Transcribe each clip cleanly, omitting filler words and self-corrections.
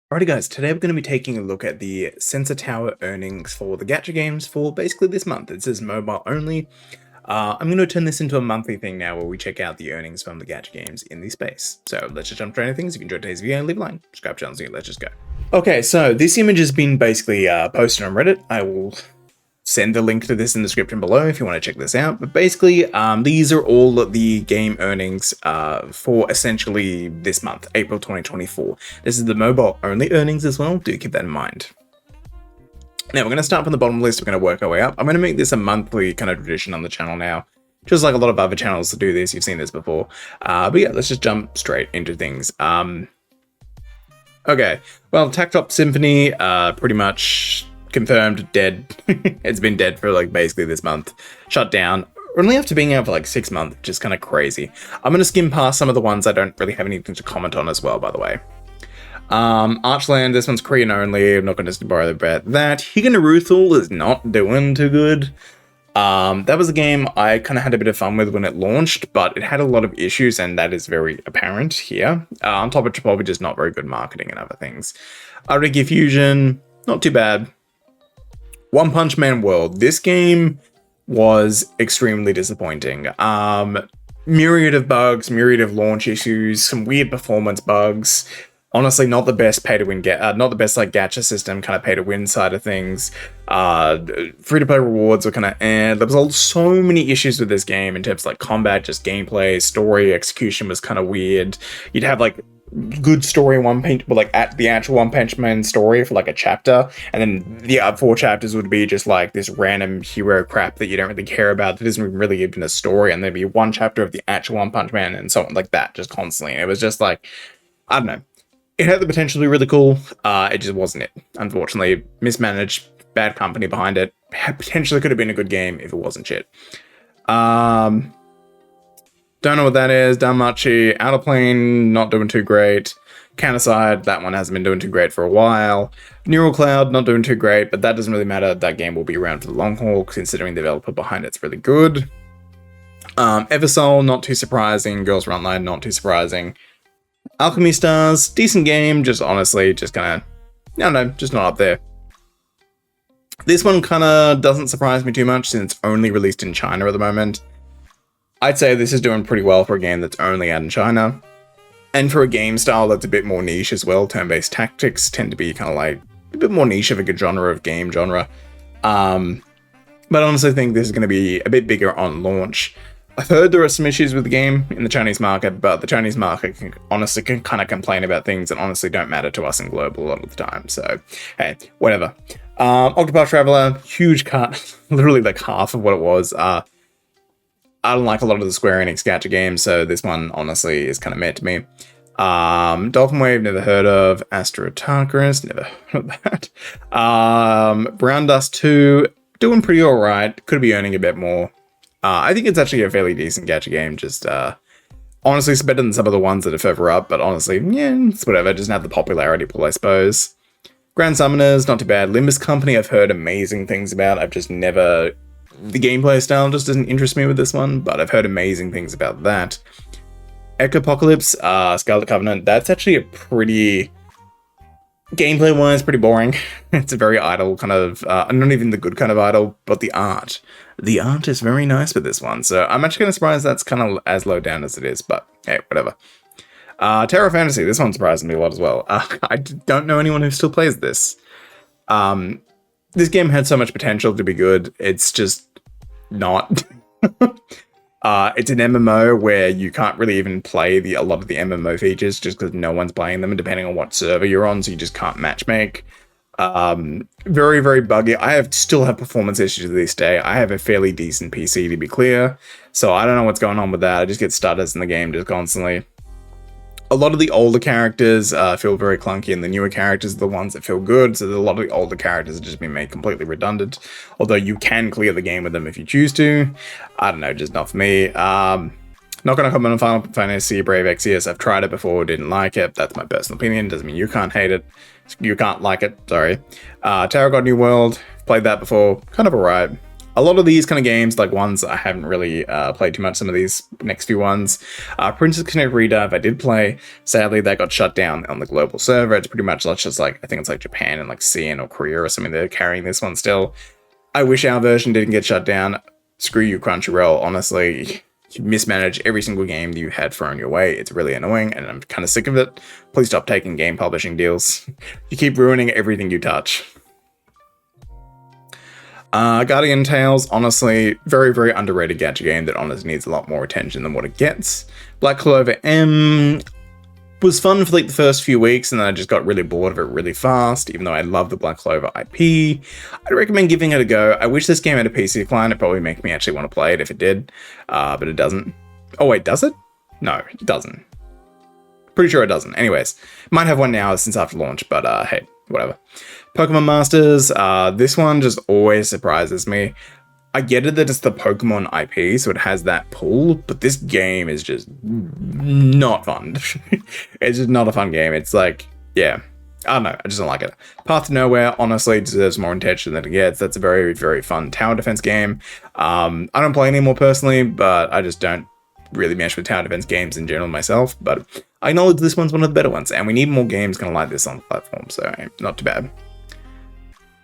Alrighty guys, today we're going to be taking a look at the Sensor Tower earnings for the gacha games for basically this month. It says mobile only. I'm going to turn this into a monthly thing now where we check out the earnings from the gacha games in the space. So let's just jump to things. If you enjoyed today's video, leave a like, subscribe to the channel, let's just go. Okay, so this image has been basically posted on Reddit. I will send the link to this in the description below if you want to check this out. But basically, these are all the game earnings for essentially this month, April 2024. This is the mobile only earnings as well. Do keep that in mind. Now, we're going to start from the bottom list. We're going to work our way up. I'm going to make this a monthly kind of tradition on the channel now. Just like a lot of other channels to do this. You've seen this before. But yeah, let's just jump straight into things. Okay, well, Tactop Symphony, pretty much confirmed dead. It's been dead for like basically this month. Shut down. Only after being out for like 6 months, which is kind of crazy. I'm going to skim past some of the ones I don't really have anything to comment on as well, by the way. Archland, this one's Korean only. I'm not going to borrow about that. Higanaroothal is not doing too good. That was a game I kind of had a bit of fun with when it launched, but it had a lot of issues, and that is very apparent here. On top of probably just not very good marketing and other things. Ariki Fusion, not too bad. One Punch Man World. This game was extremely disappointing. Myriad of bugs, myriad of launch issues, some weird performance bugs. Honestly, not the best pay to win, not the best like gacha system kind of pay to win side of things. Free to play rewards were kind of there was so many issues with this game in terms of like combat, just gameplay, story, execution was kind of weird. You'd have like good story in One Punch, but like at the actual One Punch Man story for like a chapter, and then the other 4 chapters would be just like this random hero crap that you don't really care about, that isn't really even a story, and there'd be 1 chapter of the actual One Punch Man and so on like that, just constantly. And it was just like, I don't know. It had the potential to be really cool. It just wasn't it. Unfortunately, mismanaged, bad company behind it. Potentially could have been a good game if it wasn't shit. Don't know what that is. Danmachi, Outer Plane, not doing too great. Counterside, that one hasn't been doing too great for a while. Neural Cloud, not doing too great, but that doesn't really matter. That game will be around for the long haul, considering the developer behind it's really good. Eversoul, not too surprising. Girls Frontline, not too surprising. Alchemy Stars, decent game, just honestly, just kind of, I don't know, just not up there. This one kind of doesn't surprise me too much since it's only released in China at the moment. I'd say this is doing pretty well for a game that's only out in China. And for a game style that's a bit more niche as well, turn-based tactics tend to be kind of like a bit more niche of a good genre of game genre. But I honestly think this is going to be a bit bigger on launch. I've heard there are some issues with the game in the Chinese market, but the Chinese market can kind of complain about things that honestly don't matter to us in global a lot of the time. So, hey, whatever. Octopath Traveler, huge cut, literally like half of what it was. I don't like a lot of the Square Enix gacha games, so this one honestly is kind of meh to me. Dolphin Wave, never heard of. Astro Tartarus, never heard of that. Brown Dust 2, doing pretty alright. Could be earning a bit more. I think it's actually a fairly decent gacha game, just, honestly, it's better than some of the ones that are further up, but honestly, yeah, it's whatever, it doesn't have the popularity pool, I suppose. Grand Summoners, not too bad. Limbus Company, I've heard amazing things about, I've just never, the gameplay style just doesn't interest me with this one, but I've heard amazing things about that. Echopocalypse, Scarlet Covenant, that's actually a pretty, gameplay-wise, pretty boring. It's a very idle kind of, not even the good kind of idle, but the art. The art is very nice with this one, so I'm actually kind of surprised that's kind of as low down as it is, but hey, whatever. Terra Fantasy, this one surprised me a lot as well. I don't know anyone who still plays this. This game had so much potential to be good, it's just not. It's an MMO where you can't really even play a lot of the MMO features just because no one's playing them, and depending on what server you're on, so you just can't matchmake. Very, very buggy. Still have performance issues to this day. I have a fairly decent PC, to be clear, so I don't know what's going on with that. I just get stutters in the game just constantly. A lot of the older characters feel very clunky, and the newer characters are the ones that feel good, so a lot of the older characters have just been made completely redundant, although you can clear the game with them if you choose to. I don't know, just not for me. Not going to comment on Final Fantasy Brave Exvius. I've tried it before, didn't like it. That's my personal opinion. Doesn't mean you can't hate it. You can't like it, sorry. Tower God New World, played that before, kind of alright. A lot of these kind of games, like ones I haven't really played too much, some of these next few ones. Princess Connect Redive, I did play. Sadly, that got shut down on the global server. It's pretty much just like, I think it's like Japan and like Seeya or Korea or something. They're carrying this one still. I wish our version didn't get shut down. Screw you, Crunchyroll. Honestly, you mismanage every single game you had thrown your way. It's really annoying, and I'm kind of sick of it. Please stop taking game publishing deals. You keep ruining everything you touch. Guardian Tales, honestly, very, very underrated gacha game that honestly needs a lot more attention than what it gets. Black Clover M was fun for like the first few weeks, and then I just got really bored of it really fast, even though I love the Black Clover IP. I'd recommend giving it a go. I wish this game had a PC client. It'd probably make me actually want to play it if it did, but it doesn't. Oh wait, does it? No, it doesn't. Pretty sure it doesn't. Anyways, might have one now since after launch, but hey, whatever. Pokemon Masters, this one just always surprises me. I get it that it's the Pokemon IP, so it has that pull, but this game is just not fun. It's just not a fun game. It's like, yeah, I don't know. I just don't like it. Path to Nowhere, honestly, deserves more attention than it gets. That's a very, very fun tower defense game. I don't play anymore personally, but I just don't really mesh with tower defense games in general myself. But I acknowledge this one's one of the better ones, and we need more games kind of like this on the platform, so not too bad.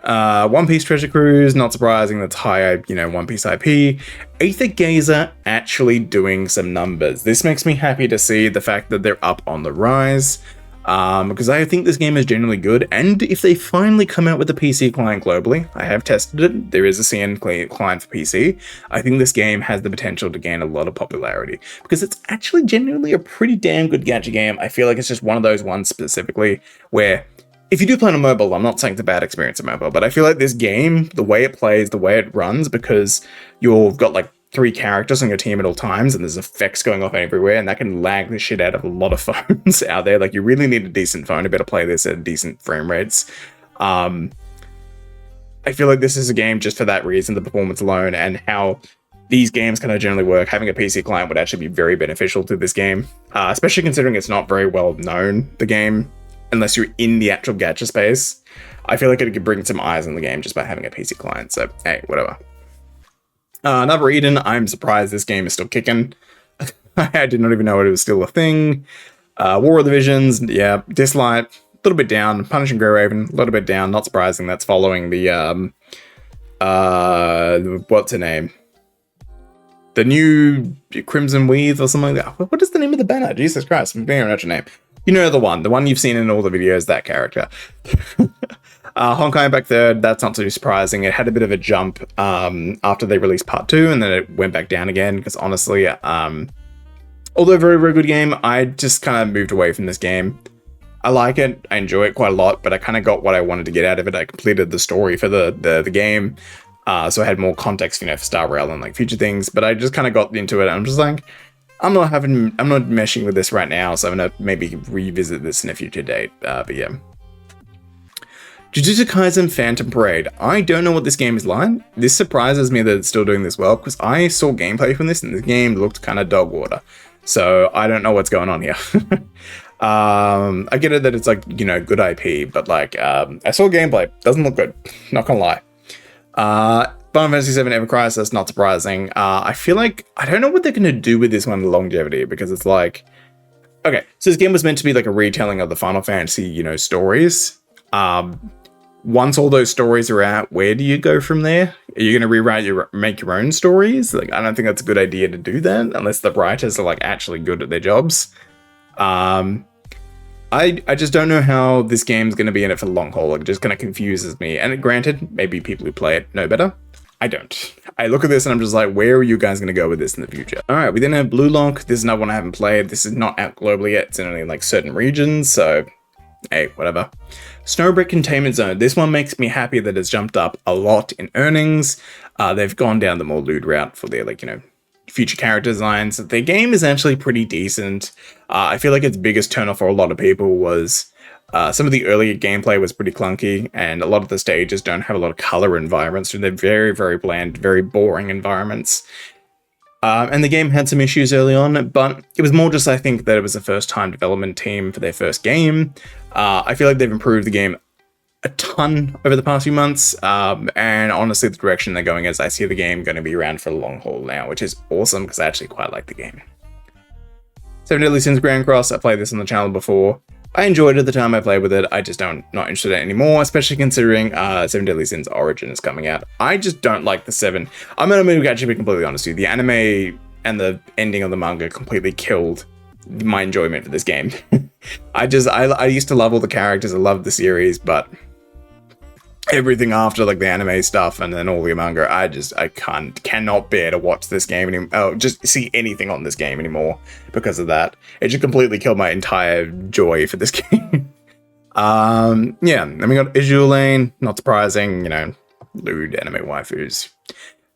One Piece Treasure Cruise, not surprising, that's high, One Piece IP. 𝙀𝙓𝙋𝘼𝙉𝙿 actually doing some numbers. This makes me happy to see the fact that they're up on the rise, because I think this game is generally good, and if they finally come out with a PC client globally, I have tested it, there is a CN client for PC, I think this game has the potential to gain a lot of popularity, because it's actually genuinely a pretty damn good gacha game. I feel like it's just one of those ones specifically where if you do play on a mobile, I'm not saying it's a bad experience on mobile, but I feel like this game, the way it plays, the way it runs, because you've got like 3 characters on your team at all times, and there's effects going off everywhere, and that can lag the shit out of a lot of phones out there. Like, you really need a decent phone to be able to play this at decent frame rates. I feel like this is a game just for that reason, the performance alone, and how these games kind of generally work. Having a PC client would actually be very beneficial to this game, especially considering it's not very well known, the game. Unless you're in the actual gacha space, I feel like it could bring some eyes on the game just by having a PC client. So, hey, whatever. Another Eden, I'm surprised this game is still kicking. I did not even know it was still a thing. War of the Visions, yeah, Dislight, a little bit down. Punishing Grey Raven, a little bit down. Not surprising, that's following the, what's her name? The new Crimson Weave or something like that. What is the name of the banner? Jesus Christ, I'm being out your name. You know the one you've seen in all the videos, that character. Honkai back third, that's not too surprising. It had a bit of a jump after they released part 2, and then it went back down again, because honestly, although very, very good game, I just kind of moved away from this game. I like it, I enjoy it quite a lot, but I kind of got what I wanted to get out of it. I completed the story for the game, so I had more context, for Star Rail and like future things, but I just kind of got into it, and I'm just like, I'm not meshing with this right now, so I'm gonna maybe revisit this in a future date, but yeah. Jujutsu Kaisen Phantom Parade. I don't know what this game is like. This surprises me that it's still doing this well, because I saw gameplay from this, and the game looked kind of dog water. So I don't know what's going on here. I get it that it's like, good IP, but like, I saw gameplay. Doesn't look good. Not gonna lie. Final Fantasy VII Ever Crisis, not surprising. I feel like, I don't know what they're going to do with this one, longevity, because it's like, okay, so this game was meant to be like a retelling of the Final Fantasy, stories. Once all those stories are out, where do you go from there? Are you going to make your own stories? Like, I don't think that's a good idea to do that, unless the writers are like actually good at their jobs. I just don't know how this game's going to be in it for the long haul. It just kind of confuses me. And granted, maybe people who play it know better. I don't. I look at this and I'm just like, where are you guys going to go with this in the future? All right, we then have Blue Lock. This is another one I haven't played. This is not out globally yet. It's only in like certain regions. So, hey, whatever. Snowbrick Containment Zone. This one makes me happy that it's jumped up a lot in earnings. They've gone down the more lewd route for their future character designs. Their game is actually pretty decent. I feel like its biggest turnoff for a lot of people was some of the earlier gameplay was pretty clunky, and a lot of the stages don't have a lot of color environments, so they're very, very bland, very boring environments. And the game had some issues early on, but it was more just, I think, that it was a first-time development team for their first game. I feel like they've improved the game a ton over the past few months, and honestly the direction they're going is I see the game going to be around for the long haul now, which is awesome because I actually quite like the game. 7 Deadly Sins Grand Cross, I played this on the channel before. I enjoyed it at the time I played with it, I just not interested in it anymore, especially considering 7 Deadly Sins Origin is coming out. I just don't like the 7. I'm going to actually be completely honest with you, the anime and the ending of the manga completely killed my enjoyment for this game. I used to love all the characters, I loved the series, but everything after like the anime stuff and then all the manga, I cannot bear to watch this game anymore. Oh, just see anything on this game anymore because of that. It just completely killed my entire joy for this game. Yeah, then we got 𝙀𝙓𝙋𝘼𝙉𝙿, not surprising, you know, lewd anime waifus.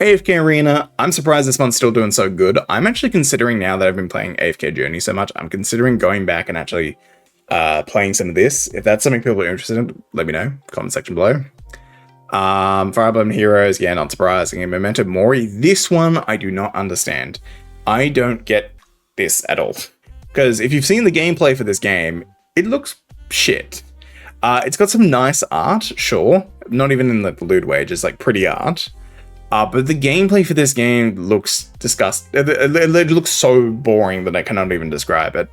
AFK Arena, I'm surprised this one's still doing so good. I'm actually considering, now that I've been playing AFK Journey so much, I'm considering going back and actually playing some of this. If that's something people are interested in, let me know, comment section below. Fire Emblem Heroes, yeah, not surprising. And Memento Mori, this one I do not understand. I don't get this at all. Because if you've seen the gameplay for this game, it looks shit. It's got some nice art, sure. Not even in the lewd way, just like pretty art. But the gameplay for this game looks disgusting. It looks so boring that I cannot even describe it.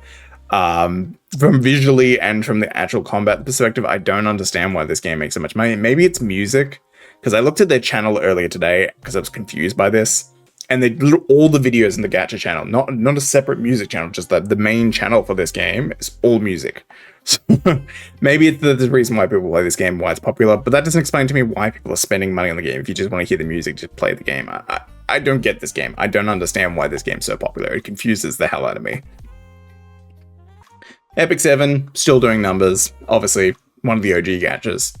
From visually and from the actual combat perspective, I don't understand why this game makes so much money. Maybe it's music, because I looked at their channel earlier today because I was confused by this, and they all the videos in the gacha channel, not a separate music channel, just that the main channel for this game is all music. So maybe it's the reason why people play this game, why it's popular, but that doesn't explain to me why people are spending money on the game. If you just want to hear the music, just play the game. I don't get this game. I don't understand why this game's so popular. It confuses the hell out of me. Epic 7, still doing numbers. Obviously, one of the OG gachas.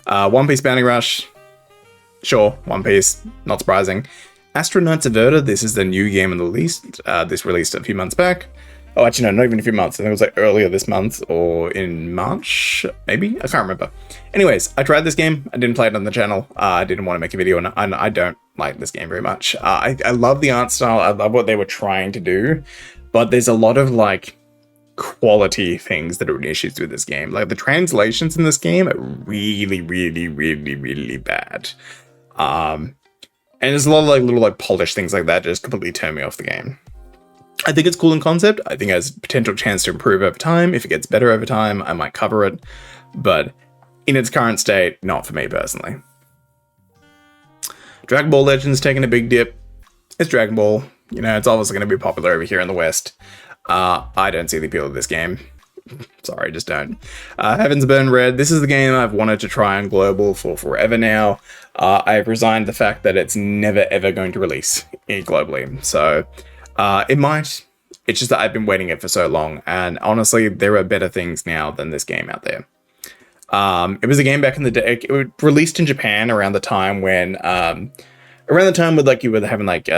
One Piece Bounty Rush. Sure, One Piece. Not surprising. Astro Knights of Verda, this is the new game on the list. This released a few months back. Oh, actually, no, not even a few months. I think it was like earlier this month or in March, maybe? I can't remember. Anyways, I tried this game. I didn't play it on the channel. I didn't want to make a video, and I don't like this game very much. I love the art style. I love what they were trying to do, but there's a lot of like quality things that are issues with this game. Like the translations in this game are really, really, really, really bad. And there's a lot of like little like polished things like that just completely turn me off the game. I think it's cool in concept. I think it has potential chance to improve over time. If it gets better over time, I might cover it. But in its current state, not for me personally. Dragon Ball Legends taking a big dip. It's Dragon Ball. You know, it's obviously going to be popular over here in the West. I don't see the appeal of this game. Sorry, just don't. Heaven's Burn Red. This is the game I've wanted to try on global for forever now. I've resigned the fact that it's never ever going to release globally. So it might. It's just that I've been waiting it for so long. And honestly, there are better things now than this game out there. It was a game back in the day. It was released in Japan around the time when, around the time with like you were having like,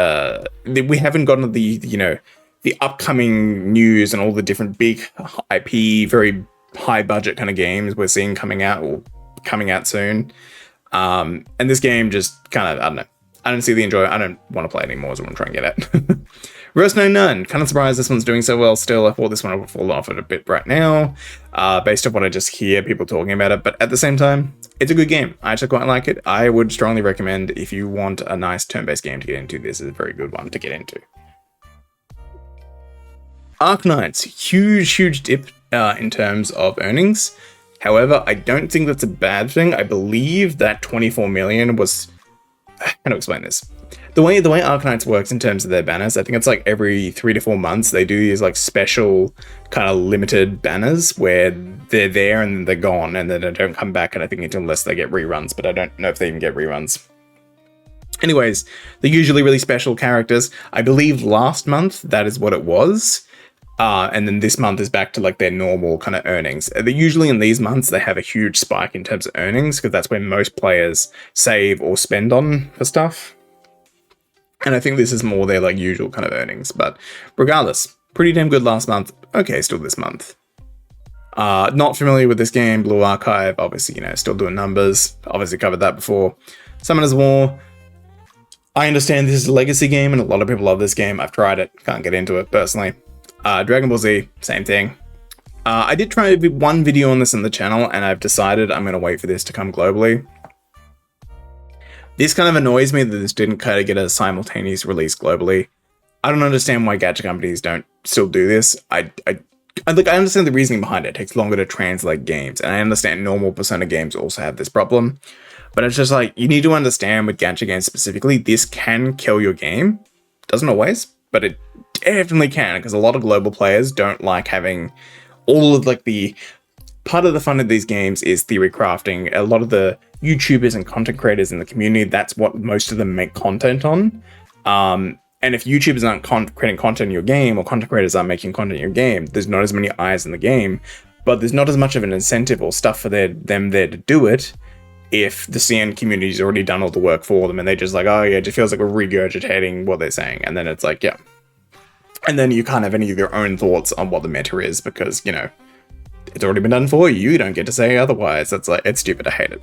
we haven't gotten the, you know, the upcoming news and all the different big IP, very high budget kind of games we're seeing coming out or coming out soon. And this game just kind of, I don't know. I don't see the enjoyment. I don't want to play it anymore is what I'm trying to get at. Rose No None. Kind of surprised this one's doing so well still. I thought this one would fall off it a bit right now, based on what I just hear people talking about it. But at the same time, it's a good game. I actually quite like it. I would strongly recommend if you want a nice turn-based game to get into, this is a very good one to get into. Arknights, huge dip in terms of earnings. However, I don't think that's a bad thing. I believe that 24 million was... How to explain this? The way Arknights works in terms of their banners, I think it's like every 3 to 4 months they do these like special kind of limited banners where they're there and then they're gone and then they don't come back, and I think unless they get reruns, but I don't know if they even get reruns. Anyways, they're usually really special characters. I believe last month that is what it was. And then this month is back to like their normal kind of earnings. Usually in these months, they have a huge spike in terms of earnings because that's where most players save or spend on for stuff. And I think this is more their like usual kind of earnings. But regardless, pretty damn good last month. Okay, still this month. Not familiar with this game. Blue Archive, obviously, you know, still doing numbers. Obviously covered that before. Summoner's War. I understand this is a legacy game and a lot of people love this game. I've tried it. Can't get into it personally. Dragon Ball Z, same thing. I did try one video on this in the channel, and I've decided I'm going to wait for this to come globally. This kind of annoys me that this didn't kind of get a simultaneous release globally. I don't understand why gacha companies don't still do this. I understand the reasoning behind it. It takes longer to translate games, and I understand normal Persona games also have this problem. But it's just like, you need to understand with gacha games specifically, this can kill your game. Doesn't always, but it definitely can, because a lot of global players don't like having all of like the... Part of the fun of these games is theory crafting. A lot of the YouTubers and content creators in the community, that's what most of them make content on. And if YouTubers aren't creating content in your game, or content creators aren't making content in your game, there's not as many eyes in the game, but there's not as much of an incentive or stuff for them there to do it if the CN community's already done all the work for them, and they're just like, oh yeah, it just feels like we're regurgitating what they're saying. And then it's like, yeah. And then you can't have any of your own thoughts on what the meta is, because, you know, it's already been done for you. You don't get to say otherwise. It's like, it's stupid. I hate it.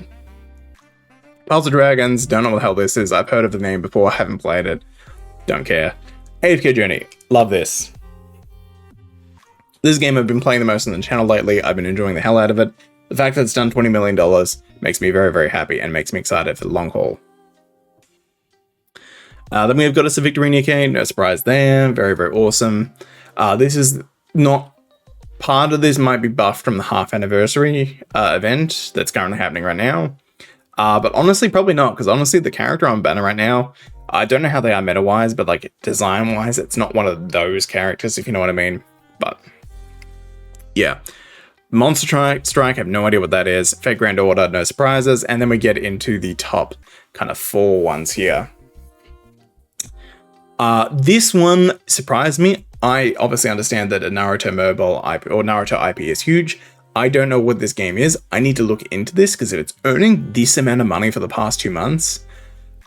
Puzzle Dragons, don't know what the hell this is. I've heard of the name before, haven't played it. Don't care. AFK Journey, love this. This is a game I've been playing the most on the channel lately. I've been enjoying the hell out of it. The fact that it's done $20 million makes me very, very happy, and makes me excited for the long haul. Then we've got us a Victory Nikkei, no surprise there. Very, very awesome. This is not... Part of this might be buffed from the half anniversary event that's currently happening right now. But honestly, probably not, because honestly, the character on banner right now, I don't know how they are meta-wise, but like design-wise, it's not one of those characters, if you know what I mean. But yeah. Monster Strike, I have no idea what that is. Fate Grand Order, no surprises. And then we get into the top kind of 4 ones here. This one surprised me. I obviously understand that a Naruto mobile IP or Naruto IP is huge. I don't know what this game is. I need to look into this, because if it's earning this amount of money for the past 2 months,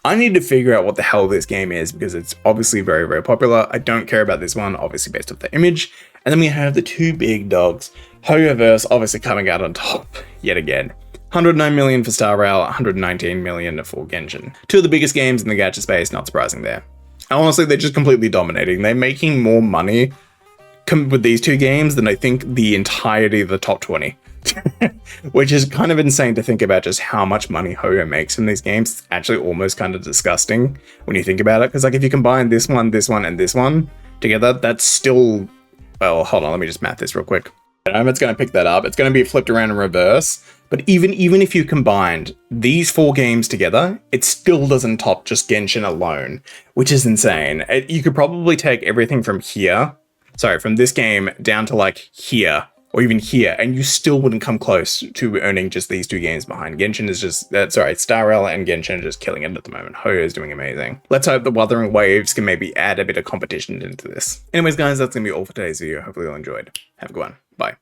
I need to figure out what the hell this game is, because it's obviously very, very popular. I don't care about this one, obviously based off the image. And then we have the 2 big dogs. Hoyoverse obviously coming out on top yet again. 109 million for Star Rail, 119 million for Genshin. 2 of the biggest games in the gacha space, not surprising there. Honestly, they're just completely dominating. They're making more money with these 2 games than I think the entirety of the top 20. Which is kind of insane to think about, just how much money Hoyo makes from these games. It's actually almost kind of disgusting when you think about it. Because like, if you combine this one, and this one together, that's still... Well, hold on, let me just math this real quick. It's going to pick that up. It's going to be flipped around in reverse. But even if you combined these 4 games together, it still doesn't top just Genshin alone, which is insane. You could probably take everything from here, sorry, from this game down to like here, or even here, and you still wouldn't come close to earning just these 2 games behind. Genshin is just, Star Rail and Genshin are just killing it at the moment. Hoyo is doing amazing. Let's hope the Wuthering Waves can maybe add a bit of competition into this. Anyways, guys, that's going to be all for today's video. Hopefully you all enjoyed. Have a good one. Bye.